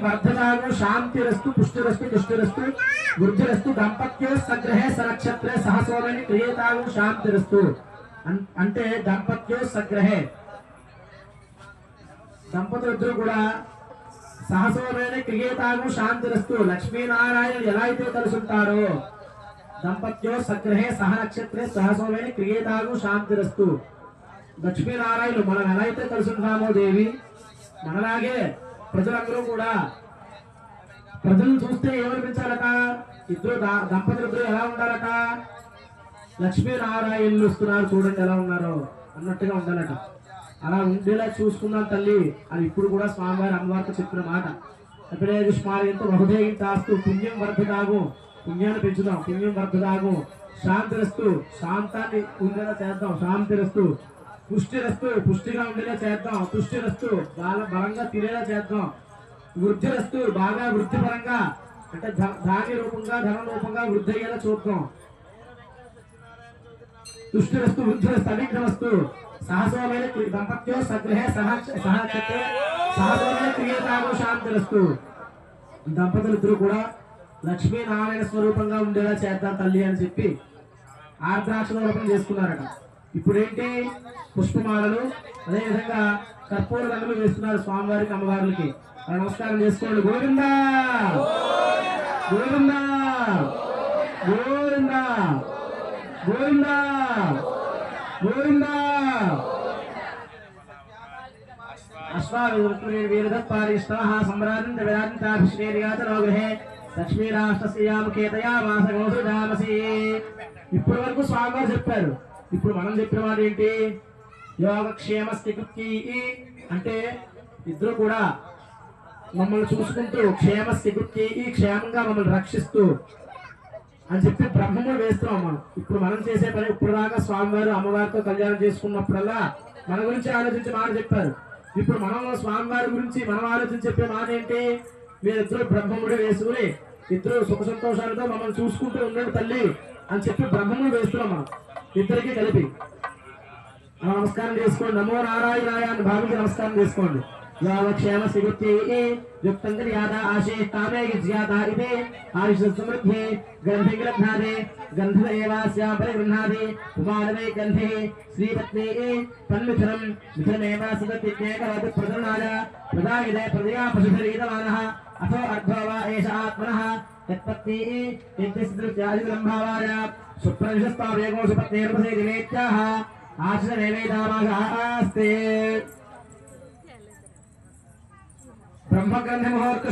वर्धतागो शांतिरस्तु पुष्टिरस्तु तुष्टिरस्तु वृद्धिरस्तु दंपत्यो सग्रहे सनक्षत्रे सहसोमेनि क्रियेतागो शांतिरस्तु అంటే దంపత్యో సగ్రహే దంపతులిద్దరూ కూడా సహసోమైన క్రియేతాగో శాంతిరస్తు లక్ష్మీనారాయణ ఎలా అయితే కలుసుంటారో దంపత్యో సగ్రహే సహ నక్షత్రే సహసోమైన క్రియేతాగో శాంతిరస్తు లక్ష్మీనారాయణులు మనం ఎలా అయితే కలుసుంటామో దేవి మనలాగే ప్రజలందరూ కూడా ప్రజలను చూస్తే ఏమనిపించాలట ఇద్దరు దంపతులిద్దరూ ఎలా ఉండాలట లక్ష్మీనారాయణులు వస్తున్నారు చూడండి ఎలా ఉన్నారో అన్నట్టుగా ఉండాలట అలా ఉండేలా చూసుకుందాం తల్లి అని ఇప్పుడు కూడా స్వామివారి అమ్మవారితో చెప్పిన మాట అప్పుడే స్మారయంతో బహుదేగింతాస్తు పుణ్యం వర్ధదాగు పుణ్యాన్ని పెంచుదాం పుణ్యం వర్ధదాగు శాంతిరస్తు శాంతాన్ని ఉండేలా చేద్దాం శాంతిరస్తు పుష్టిరస్తు పుష్టిగా ఉండేలా చేద్దాం తుష్టిరస్తు చాలా బలంగా తినేలా చేద్దాం వృద్ధిరస్తు బాగా వృద్ధిపరంగా అంటే ధాన్య రూపంగా ధనం రూపంగా వృద్ధి అయ్యేలా చూద్దాం తుష్టిరస్తు వృద్ధిరస్తు అవిఘ్నమస్తు సహసోమైన దంపత్యో సగ్రహే సహనక్షత్రే సహసోమైన క్రియేతాగో శాంతిరస్తు దంపతులిద్దరూ కూడా లక్ష్మీనారాయణ స్వరూపంగా ఉండేలా చేద్దాం తల్లి అని చెప్పి ఆర్ద్రాక్షరూపం చేసుకున్నారట ఇప్పుడేంటి పుష్పమాలలు అదేవిధంగా కర్పూర రంగులు వేస్తున్నారు స్వామివారికి అమ్మవారికి నమస్కారం చేసుకోండి గోవిందా గోవిందా గోవిందా గోవిందా గోవిందా అశ్వావిరుద్ధపారిష్టాః సంభ్రాంత విరాజితాభిషేకయాతనోగ్రహే లక్ష్మీరాష్ట్రస్యాముఖేతయా మాసగోసుదామసి ఇప్పటి వరకు స్వామివారు చెప్పారు ఇప్పుడు మనం చెప్పిన మాట ఏంటి యోగక్షేమస్థితి అంటే ఇద్దరు కూడా మమ్మల్ని చూసుకుంటూ క్షేమస్థితి క్షేమంగా మమ్మల్ని రక్షిస్తూ అని చెప్పి బ్రహ్మములు వేస్తున్నాం మనం ఇప్పుడు మనం చేసే పని ఇప్పుడు దాకా స్వామివారు అమ్మవారితో కళ్యాణం చేసుకున్నప్పుడల్లా మన గురించి ఆలోచించి మాట చెప్పారు ఇప్పుడు మనం స్వామివారి గురించి మనం ఆలోచించి చెప్పే మాట ఏంటి మీరిద్దరు బ్రహ్మముడు వేసుకుని ఇద్దరు సుఖ సంతోషాలతో మమ్మల్ని చూసుకుంటూ ఉండండి తల్లి అని చెప్పి బ్రహ్మములు వేస్తున్నాం మనం ఇద్దరికి కలిపి నమస్కారం చేసుకోండి నమో నారాయణాయ అని భావించి నమస్కారం చేసుకోండి యోగక్షేమ సిగుత్తి యుక్తం యాదా ఆశే కామే జ్యాదా ఇదే ఆయుష సమృద్ధి గంధి గ్రహ్ణాదే గంధదేవాస్యా పరిగృహ్ణాది ఉమానవే గంధే శ్రీపత్ని తన్మిథునం మిథునమేవ సదతిజ్ఞేకవత్ ప్రదన్నాయ ప్రదాయిదే ప్రదయా పశుధరీతమానః అథో అర్ధవ ఏష ఆత్మనః తత్పత్ని ఇంద్రస్త్యాదిలంభావాయ సుప్రవిశస్తావేగో సుపత్నేర్వసే దివేత్యాః ఆశ్రమేవేదామాస్తే బ్రహ్మగ్రంథ ముహూర్త